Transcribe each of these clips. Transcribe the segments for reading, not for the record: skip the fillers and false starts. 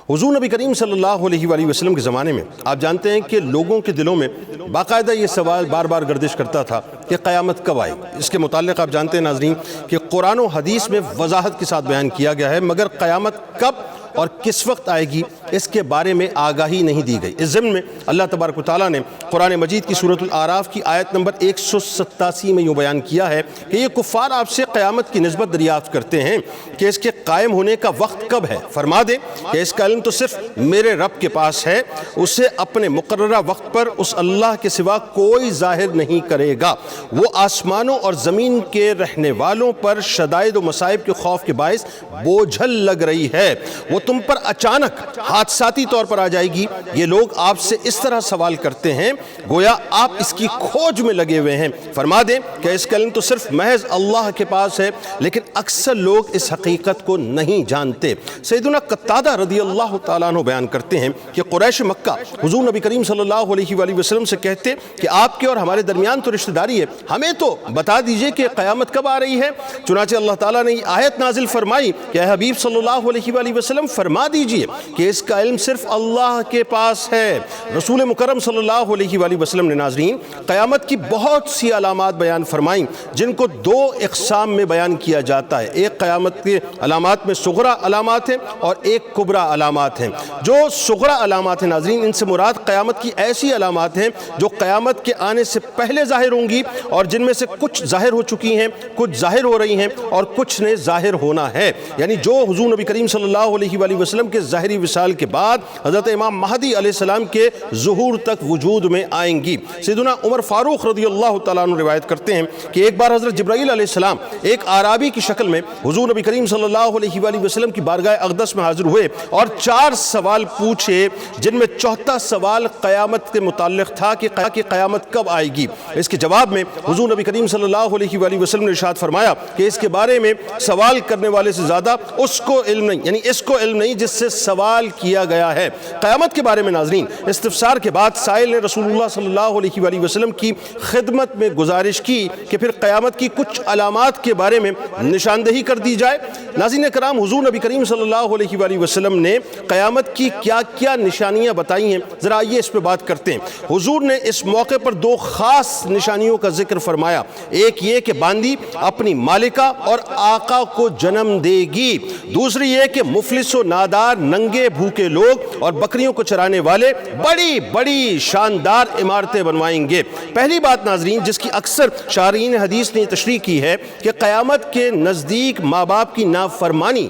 حضور نبی کریم صلی اللہ علیہ وآلہ وسلم کے زمانے میں آپ جانتے ہیں کہ لوگوں کے دلوں میں باقاعدہ یہ سوال بار بار گردش کرتا تھا کہ قیامت کب آئے گی۔ اس کے متعلق آپ جانتے ہیں ناظرین کہ قرآن و حدیث میں وضاحت کے ساتھ بیان کیا گیا ہے، مگر قیامت کب اور کس وقت آئے گی اس کے بارے میں آگاہی نہیں دی گئی۔ اس ضمن میں اللہ تبارک و تعالیٰ نے قرآن مجید کی سورۃ الاعراف کی آیت نمبر 187 میں یوں بیان کیا ہے کہ یہ کفار آپ سے قیامت کی نسبت دریافت کرتے ہیں کہ اس کے قائم ہونے کا وقت کب ہے۔ فرما دیں کہ اس کا علم تو صرف میرے رب کے پاس ہے، اسے اپنے مقررہ وقت پر اس اللہ کے سوا کوئی ظاہر نہیں کرے گا۔ وہ آسمانوں اور زمین کے رہنے والوں پر شدائد و مصائب کے خوف کے باعث بوجھل لگ رہی ہے، وہ تم پر اچانک حادثاتی طور پر آ جائے گی۔ یہ لوگ آپ سے اس طرح سوال کرتے ہیں گویا آپ اس کی کھوج میں لگے ہوئے ہیں۔ فرما دیں کہ اس کا علم تو صرف محض اللہ کے پاس ہے، لیکن اکثر لوگ اس حقیقت کو نہیں جانتے۔ سیدنا قتادہ رضی اللہ تعالیٰ عنہ بیان کرتے ہیں کہ قریش مکہ حضور نبی کریم صلی اللہ علیہ وآلہ وسلم سے کہتے کہ آپ کے اور ہمارے درمیان تو رشتہ داری ہے، ہمیں تو بتا دیجئے کہ قیامت کب آ رہی ہے۔ چنانچہ اللہ تعالیٰ نے یہ آیت نازل فرمائی کہ اے حبیب صلی اللہ علیہ وآلہ وسلم فرما دیجئے کہ اس کا علم صرف اللہ کے پاس ہے۔ رسول مکرم صلی اللہ علیہ وآلہ وسلم نے ناظرین قیامت کی بہت سی علامات بیان فرمائیں، جن کو دو اقسام میں بیان کیا جاتا ہے۔ ایک قیامت کے علامات میں صغرا علامات ہیں اور ایک کبرا علامات ہیں۔ جو صغرا علامات ہیں ناظرین، ان سے مراد قیامت کی ایسی علامات ہیں جو قیامت کے آنے سے پہلے ظاہر ہوں گی، اور جن میں سے کچھ ظاہر ہو چکی ہیں، کچھ ظاہر ہو رہی ہیں اور کچھ نے ظاہر ہونا ہے۔ یعنی جو حضور نبی کریم صلی اللہ علیہ وآلہ وسلم کے ظاہری وصال کے بعد حضرت امام مہدی علیہ السلام کے ظہور تک وجود میں آئیں گی۔ سیدنا عمر فاروق رضی اللہ تعالیٰ عنہ روایت کرتے ہیں کہ ایک بار حضرت جبرائیل علیہ السلام ایک اعرابی کی شکل میں حضور نبی کریم صلی اللہ علیہ وآلہ وسلم کی بارگاہ اقدس میں حاضر ہوئے اور 4 سوال پوچھے، جن میں چوتھا سوال قیامت کے متعلق تھا کہ قیامت کب آئے گی۔ اس کے جواب میں حضور نبی کریم صلی اللہ علیہ وآلہ وسلم نے ارشاد فرمایا کہ اس کے بارے میں سوال کرنے والے سے زیادہ اس کو علم نہیں، یعنی اس کو علم نہیں جس سے سوال کیا گیا ہے۔ قیامت کے بارے میں ناظرین استفسار کے بعد سائل نے رسول اللہ صلی اللہ علیہ وآلہ وسلم کی خدمت میں گزارش کی کہ پھر قیامت کی کچھ علامات کے بارے میں نشاندہی کر دی جائے۔ ناظرین کرام، حضور نبی کریم صلی اللہ علیہ وآلہ وسلم نے قیامت کی کیا کیا نشانیاں بتائی ہیں، ذرا آئیے اس پہ بات کرتے ہیں۔ حضور نے اس موقع پر 2 خاص نشانیوں کا ذکر فرمایا۔ ایک یہ کہ باندی اپنی مالکہ اور آقا کو جنم دے گی، دوسری یہ کہ مفلس و نادار، ننگے بھوکے لوگ اور بکریوں کو چرانے والے بڑی بڑی شاندار عمارتیں بنوائیں گے۔ پہلی بات ناظرین جس کی اکثر شارحین حدیث نے تشریح کی ہے کہ قیامت کے نزدیک ماں باپ کی نافرمانی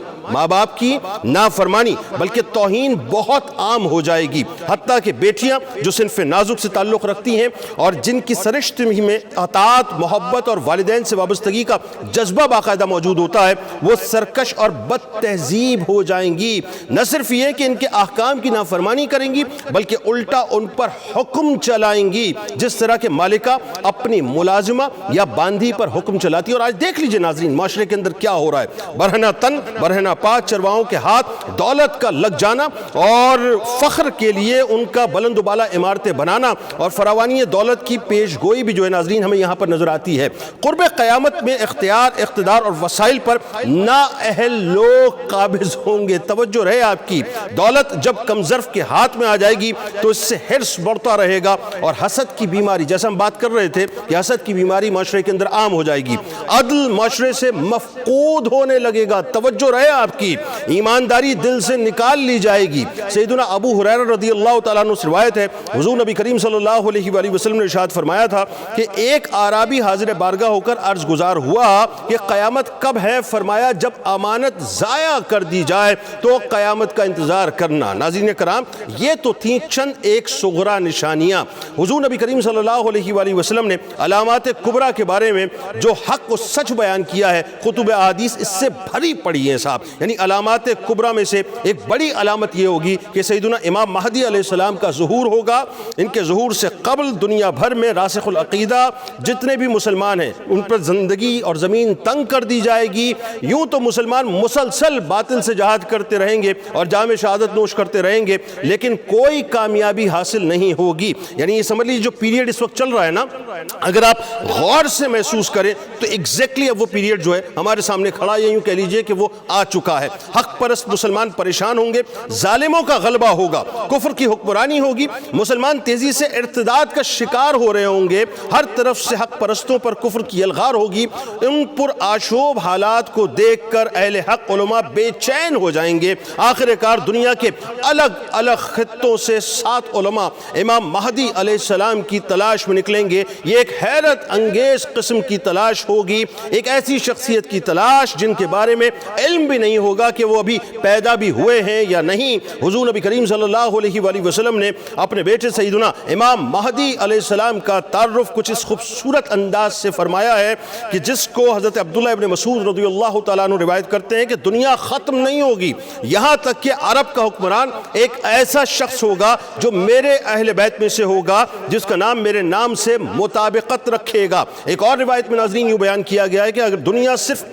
بلکہ توہین بہت عام ہو جائے گی، حتیٰ کہ بیٹیاں جو صنف نازک سے تعلق رکھتی ہیں اور جن کی سرشت میں اطاعت، محبت اور والدین سے وابستگی کا جذبہ باقاعدہ موجود ہوتا ہے، وہ سرکش اور بد تہذیب ہو جائیں گی۔ نہ صرف یہ کہ ان کے احکام کی نافرمانی کریں گی بلکہ الٹا ان پر حکم چلائیں گی، جس طرح کہ مالکہ اپنی ملازمہ یا باندھی پر حکم چلاتی ہے۔ اور آج دیکھ لیجئے ناظرین معاشرے کے اندر کیا ہو رہا ہے، برہنہ تن برہنہ پا، چرواہوں کے ہاتھ دولت کا لگ جانا اور فخر کے لیے ان کا بلند و بالا عمارتیں بنانا اور فراوانی دولت کی پیش گوئی بھی جو ہے ناظرین ہمیں یہاں پر نظر آتی ہے۔ قرب قیامت میں اختیار، اقتدار اور وسائل پر نااہل لوگ قابض ہوں گے۔ توجہ رہے آپ کی، دولت جب کم ظرف کے ہاتھ میں آ جائے گی تو اس سے حرص بڑھتا رہے گا اور حسد کی بیماری، جیسا ہم بات کر رہے تھے کہ حسد کی بیماری معاشرے کے اندر عام ہو جائے گی، عدل معاشرے سے مفقود ہونے لگے گا۔ توجہ رہے آپ کی، ایمانداری دل سے نکال لی جائے گی۔ سیدنا ابو ہریرہ رضی اللہ تعالیٰ عنہ سے روایت ہے حضور نبی کریم صلی اللہ علیہ وآلہ وسلم نے ارشاد فرمایا تھا کہ ایک اعرابی حاضر بارگاہ ہو کر عرض گزار ہوا کہ قیامت کب ہے؟ فرمایا جب امانت ضائع کر دی جائے تو قیامت کا انتظار کرنا۔ ناظرین کرام، یہ تو تھیں چند ایک صغرا نشانیاں۔ حضور نبی کریم صلی اللہ علیہ وآلہ وسلم نے علامات کبریٰ کے بارے میں جو حق و سچ بیان کیا ہے، کتب احادیث اس سے بھری پڑی ہیں صاحب۔ یعنی علامات کبریٰ میں سے ایک بڑی علامت یہ ہوگی کہ سیدنا امام مہدی علیہ السلام کا ظہور ہوگا۔ ان کے ظہور سے قبل دنیا بھر میں راسخ العقیدہ جتنے بھی مسلمان ہیں ان پر زندگی اور زمین تنگ کر دی جائے گی۔ یوں تو مسلمان مسلسل باطل سے جہاد کرتے پڑھتے رہیں گے اور جام شہادت نوش کرتے رہیں گے لیکن کوئی کامیابی حاصل نہیں ہوگی. یعنی یہ سمجھ لیجیے جو پیریڈ اس وقت چل رہا ہے نا, اگر آپ غور سے محسوس کریں تو ایگزیکٹلی اب وہ پیریڈ جو ہے ہمارے سامنے کھڑا ہے, یوں کہہ لیجئے کہ وہ آ چکا ہے. حق پرست مسلمان پریشان ہوں گے, ظالموں کا غلبہ ہوگا, کفر کی حکمرانی ہوگی, مسلمان تیزی سے ارتداد کا شکار ہو رہے ہوں گے, ہر طرف سے حق پرستوں پر کفر کی الغار ہوگی. ان پر آشوب حالات کو دیکھ کر اہل حق علماء بے چین ہو جائیں گے. آخر کار دنیا کے الگ الگ خطوں سے 7 علماء امام مہدی علیہ السلام کی تلاش میں نکلیں گے. یہ ایک حیرت انگیز قسم کی تلاش ہوگی, ایک ایسی شخصیت کی تلاش جن کے بارے میں علم بھی نہیں ہوگا کہ وہ ابھی پیدا بھی ہوئے ہیں یا نہیں. حضور نبی کریم صلی اللہ علیہ وآلہ وسلم نے اپنے بیٹے سیدنا امام مہدی علیہ السلام کا تعارف کچھ اس خوبصورت انداز سے فرمایا ہے کہ جس کو حضرت عبداللہ ابن مسعود رضی اللہ تعالیٰ عنہ روایت کرتے ہیں کہ دنیا ختم نہیں ہوگی یہاں تک کہ عرب کا حکمران ایک ایسا شخص ہوگا جو میرے اہل بیت میں سے ہوگا جس کا نام میرے نام سے مطابقت رکھے گا. ایک اور روایت میں ناظرین یوں بیان کیا گیا ہے کہ اگر دنیا صرف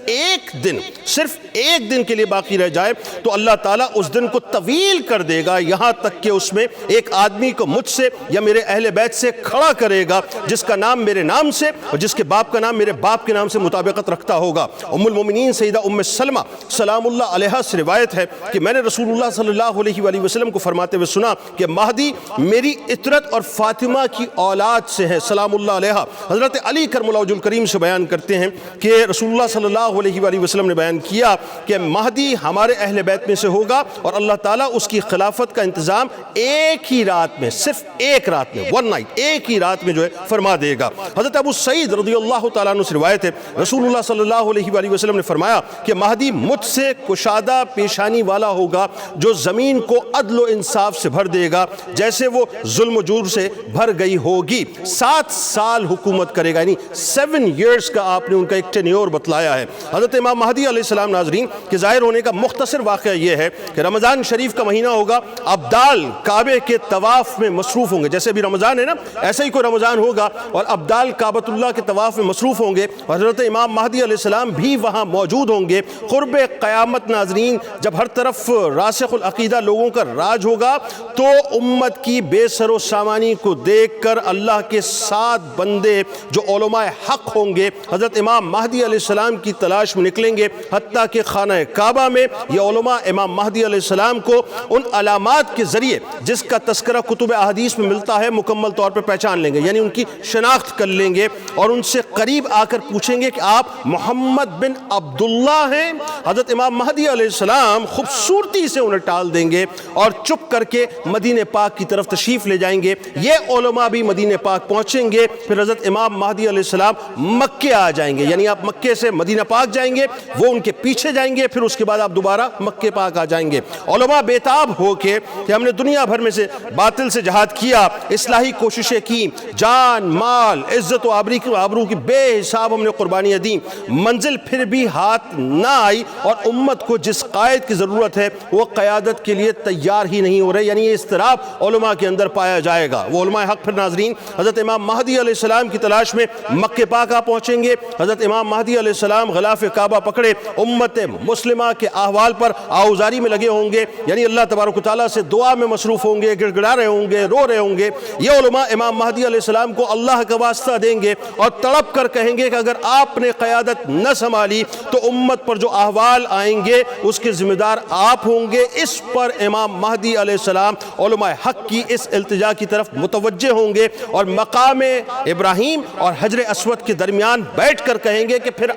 ایک دن کے لیے باقی رہ جائے تو اللہ تعالیٰ اس دن کو طویل کر دے گا, یہاں تک کہ اس میں ایک آدمی کو مجھ سے یا میرے اہل بیت سے کھڑا کرے گا جس کا نام میرے نام سے اور جس کے باپ کا نام میرے باپ کے نام سے مطابقت رکھتا ہوگا. ام المومنین سیدہ ام سلمہ سلام اللہ علیہا سے روایت ہے کہ میں نے رسول اللہ صلی اللہ علیہ وآلہ وسلم کو فرماتے ہوئے سنا کہ مہدی میری اطرت اور فاطمہ کی اولاد سے ہے سلام اللہ علیہا. حضرت علی کرم اللہ وجہ الکریم سے بیان کرتے ہیں کہ رسول اللہ صلی اللہ علیہ وآلہ وسلم نے بیان کیا کہ مہدی ہمارے اہل بیت میں سے ہوگا اور اللہ تعالیٰ اس کی خلافت کا انتظام ایک ہی رات میں, صرف ایک رات میں, ون نائٹ, ایک ہی رات میں جو ہے فرما دے گا. حضرت ابو سعید رضی اللہ تعالیٰ عنہ سے روایت ہے رسول اللہ صلی اللہ علیہ وآلہ وسلم نے فرمایا کہ مہدی مجھ سے کشادہ پیشانی والا ہوگا جو زمین کو عدل و انصاف سے بھر دے گا جیسے وہ ظلم و جور سے بھر گئی ہوگی. 7 سال حکومت کرے گا, یعنی 7 ایئرز کا آپ نے ان کا ایک ٹینیور بتلایا ہے. حضرت امام مہدی علیہ السلام ناظرین کے ظاہر ہونے کا مختصر واقعہ یہ ہے کہ رمضان شریف کا مہینہ ہوگا, ابدال کعبے کے طواف میں مصروف ہوں گے, جیسے ابھی رمضان ہے نا ایسا ہی کوئی رمضان ہوگا اور ابدال کعبۃ اللہ کے طواف میں مصروف ہوں گے اور حضرت امام مہدی علیہ السلام بھی وہاں موجود ہوں گے. قرب قیامت ناظرین جب ہر طرف راسخ العقیدہ لوگوں کا راج ہوگا تو امت کی بے سر و سامانی کو دیکھ کر اللہ کے 7 بندے جو علماء حق ہوں گے حضرت امام مہدی علیہ السلام کی تلاش میں نکلیں گے, حتیٰ کہ خانہ کعبہ میں یہ علماء امام مہدی علیہ السلام کو ان علامات کے ذریعے جس کا تذکرہ کتب احادیث میں ملتا ہے مکمل طور پر پہچان لیں گے, یعنی ان کی شناخت کر لیں گے اور ان سے قریب آ کر پوچھیں گے کہ آپ محمد بن عبداللہ ہیں. حضرت امام مہدی علیہ السلام خوبصورتی سے انہیں ٹال دیں گے اور چپ کر کے مدینہ پاک کی طرف تشریف لے جائیں گے. یہ علماء بھی مدینہ پاک پہنچیں گے, پھر حضرت امام مہدی علیہ السلام مکے آ جائیں گے, یعنی آپ مکے سے مدینہ پاک جائیں گے, وہ ان کے پیچھے جائیں گے, پھر اس کے بعد آپ دوبارہ مکے پاک آ جائیں گے. علماء بیتاب ہو کے کہ ہم نے دنیا بھر میں سے باطل سے جہاد کیا, اصلاحی کوششیں کی, جان مال عزت و آبرو کی بے حساب ہم نے قربانیاں دیں, منزل پھر بھی ہاتھ نہ آئی اور امت کو جس قائد کی ضرورت ہے وہ قیادت کے لیے تیار ہی نہیں ہو رہے, یعنی یہ اضطراب علماء کے اندر پایا جائے گا. وہ علماء حق پھر ناظرین حضرت امام مہدی علیہ السلام کی تلاش میں مکہ پاک آ پہنچیں گے. حضرت امام مہدی علیہ السلام غلاف کعبہ پکڑے امت مسلمہ کے احوال پر آؤزاری میں لگے ہوں گے, یعنی اللہ تبارک و تعالیٰ سے دعا میں مصروف ہوں گے, گڑ گڑا رہے ہوں گے, رو رہے ہوں گے. یہ علماء امام مہدی علیہ السلام کو اللہ کا واسطہ دیں گے اور تڑپ کر کہیں گے کہ اگر آپ نے قیادت نہ سنبھالی تو امت پر جو احوال آئیں گے اس کے ذمہ دار آپ ہوں گے. اس پر امام مہدی علیہ السلام علماء حق کی اس التجا کی طرف متوجہ ہوں گے اور مقام ابراہیم اور حجر اسود کے درمیان بیٹھ کر کہیں گے کہ پھر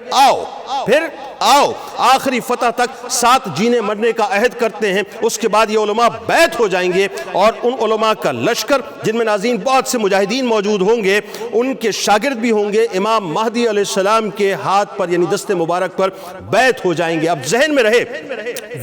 آؤ آخری فتح تک ساتھ جینے مرنے کا عہد کرتے ہیں. اس کے بعد یہ علماء بیعت ہو جائیں گے اور ان علماء کا لشکر جن میں ناظرین بہت سے مجاہدین موجود ہوں گے, ان کے شاگرد بھی ہوں گے, امام مہدی علیہ السلام کے ہاتھ پر یعنی دست مبارک پر بیعت ہو جائیں گے. اب ذہن میں رہے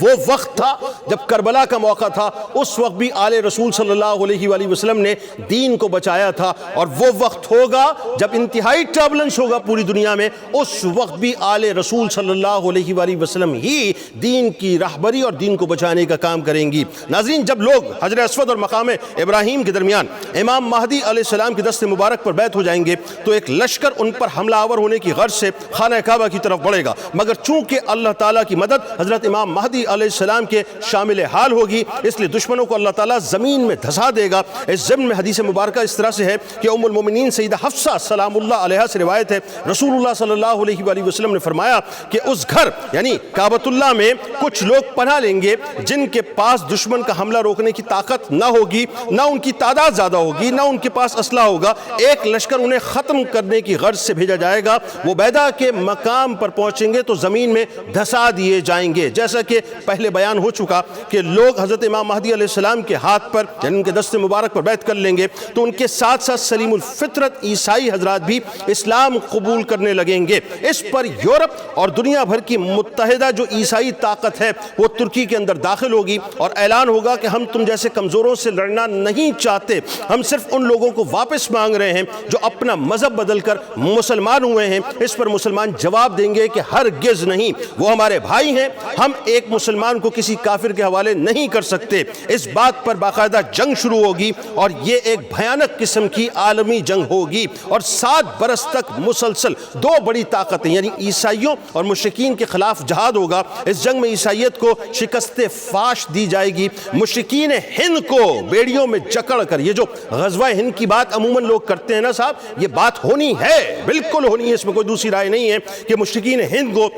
وہ وقت تھا جب کربلا کا موقع تھا, اس وقت بھی آل رسول صلی اللہ علیہ وآلہ وسلم نے دین کو بچایا تھا, اور وہ وقت ہوگا جب انتہائی ٹربلنس ہوگا پوری دنیا میں, اس وقت بھی آل رسول صلی اللہ علیہ وآلہ وسلم ہی دین کی راہبری اور دین کو بچانے کا کام کریں گی۔ ناظرین، جب لوگ حجر اسود اور مقام ابراہیم کے درمیان امام مہدی علیہ السلام کے دست مبارک پر بیعت ہو جائیں گے تو ایک لشکر ان پر حملہ آور ہونے کی غرض سے خانہ کعبہ کی طرف بڑھے گا، مگر چونکہ اللہ تعالیٰ کی مدد حضرت امام مہدی علیہ السلام کے شامل حال ہوگی، اس لیے دشمنوں کو اللہ تعالیٰ زمین میں دھسا دے گا۔ اس ضمن میں حدیث مبارکہ اس طرح سے ہے کہ ام المومنین سیدہ حفصہ سلام اللہ علیہا سے روایت ہے، رسول اللہ صلی اللہ علیہ وآلہ وسلم نے فرمایا کہ اس گھر یعنی کعبۃ اللہ میں کچھ لوگ پناہ لیں گے جن کے پاس دشمن کا حملہ روکنے کی طاقت نہ ہوگی، نہ ان کی تعداد زیادہ ہوگی، نہ ان کے پاس اسلحہ ہوگا۔ ایک لشکر انہیں ختم کرنے کی غرض سے بھیجا جائے گا، وہ بیدا کے مقام پر پہنچیں گے تو زمین میں دھسا دیے جائیں گے۔ جیسا کہ پہلے بیان ہو چکا کہ لوگ حضرت امام مہدی علیہ السلام کے ہاتھ پر یعنی ان کے دست مبارک پر بیعت کر لیں گے تو ان کے ساتھ ساتھ سلیم الفطرت عیسائی حضرات بھی اسلام قبول کرنے لگیں گے۔ اس پر یورپ اور دنیا بھر کی متحدہ جو عیسائی طاقت ہے وہ ترکی کے اندر داخل ہوگی اور اعلان ہوگا کہ ہم تم جیسے کمزوروں سے لڑنا نہیں چاہتے، ہم صرف ان لوگوں کو واپس مانگ رہے ہیں جو اپنا مذہب بدل کر مسلمان ہوئے ہیں۔ اس پر مسلمان جواب دیں گے کہ ہرگز نہیں، وہ ہمارے بھائی ہیں، ہم ایک مسلمان کو کسی کافر کے حوالے نہیں کر سکتے۔ اس بات پر باقاعدہ جنگ شروع ہوگی اور یہ ایک بھیانک قسم کی عالمی جنگ ہوگی اور 7 برس تک مسلسل دو بڑی طاقتیں یعنی عیسائیوں اور مشرکین کے خلاف جہاد ہوگا۔ اس جنگ میں عیسائیت کو شکست فاش دی جائے گی، مشرکین ہند کو بیڑیوں میں جکڑ کر، یہ جو غزوہ ہند کی بات عموماً لوگ کرتے ہیں نا صاحب، یہ بات ہونی ہے، بالکل ہونی ہے، اس میں کوئی دوسری رائے نہیں ہے کہ مشرکین ہند کو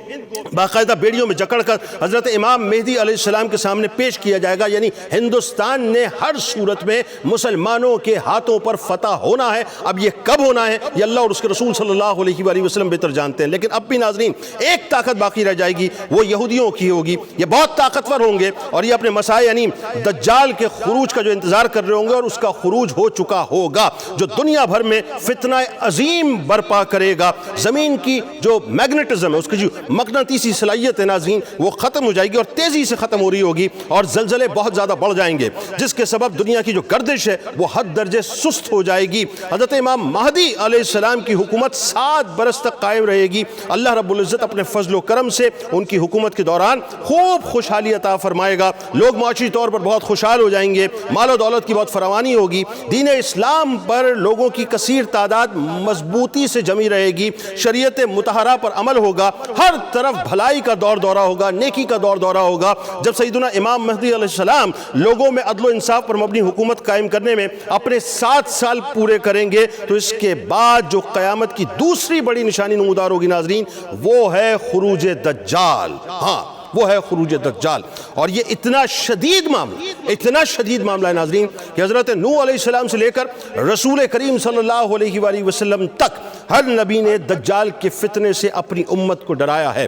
باقاعدہ بیڑیوں میں جکڑ کر حضرت امام مہدی علیہ السلام کے سامنے پیش کیا جائے گا۔ یعنی ہندوستان نے ہر صورت میں مسلمانوں کے ہاتھوں پر فتح ہونا ہے۔ اب یہ کب ہونا ہے یہ اللہ اور اس کے رسول صلی اللہ علیہ وآلہ وسلم بہتر جانتے ہیں، لیکن اب بھی ناظرین ایک طاقت باقی رہ جائے گی، وہ یہودیوں کی ہوگی۔ یہ بہت طاقتور ہوں گے اور یہ اپنے مسائل یعنی دجال کے خروج کا جو انتظار کر رہے ہوں گے اور اس کا خروج ہو چکا ہوگا، جو دنیا بھر میں فتنہ عظیم برپا کرے گا۔ زمین کی جو میگنیٹزم ہے، اس کی جو مقناطیسی صلاحیت ہے ناظرین، وہ ختم ہو جائے گی اور تیزی سے ختم ہو رہی ہوگی اور زلزلے بہت زیادہ بڑھ جائیں گے، جس کے سبب دنیا کی جو گردش ہے وہ حد درجے سست ہو جائے گی۔ حضرت امام مہدی علیہ السلام کی حکومت 7 برس تک قائم رہے گی۔ اللہ رب العزت اپنے فضل و کرم سے ان کی حکومت کے دوران خوب خوشحالی عطا فرمائے گا، لوگ معاشی طور پر بہت خوشحال ہو جائیں گے، مال و دولت کی بہت فراوانی ہوگی، دین اسلام پر لوگوں کی کثیر تعداد مضبوطی سے جمی رہے گی، شریعت مطہرہ پر عمل ہوگا، ہر طرف بھلائی کا دور دورہ ہوگا، نیکی کا دور دورہ ہوگا۔ جب سیدنا امام مہدی علیہ السلام لوگوں میں عدل و انصاف پر مبنی حکومت قائم کرنے میں اپنے 7 سال پورے کریں گے تو اس کے بعد جو قیامت کی دوسری بڑی نشانی نمودار ہوگی ناظرین، وہ ہے خروج دجال۔ ہاں، وہ ہے خروج دجال، اور یہ اتنا شدید معاملہ ہے ناظرین کہ حضرت نوح علیہ السلام سے لے کر رسول کریم صلی اللہ علیہ وآلہ وسلم تک ہر نبی نے دجال کے فتنے سے اپنی امت کو ڈرایا ہے۔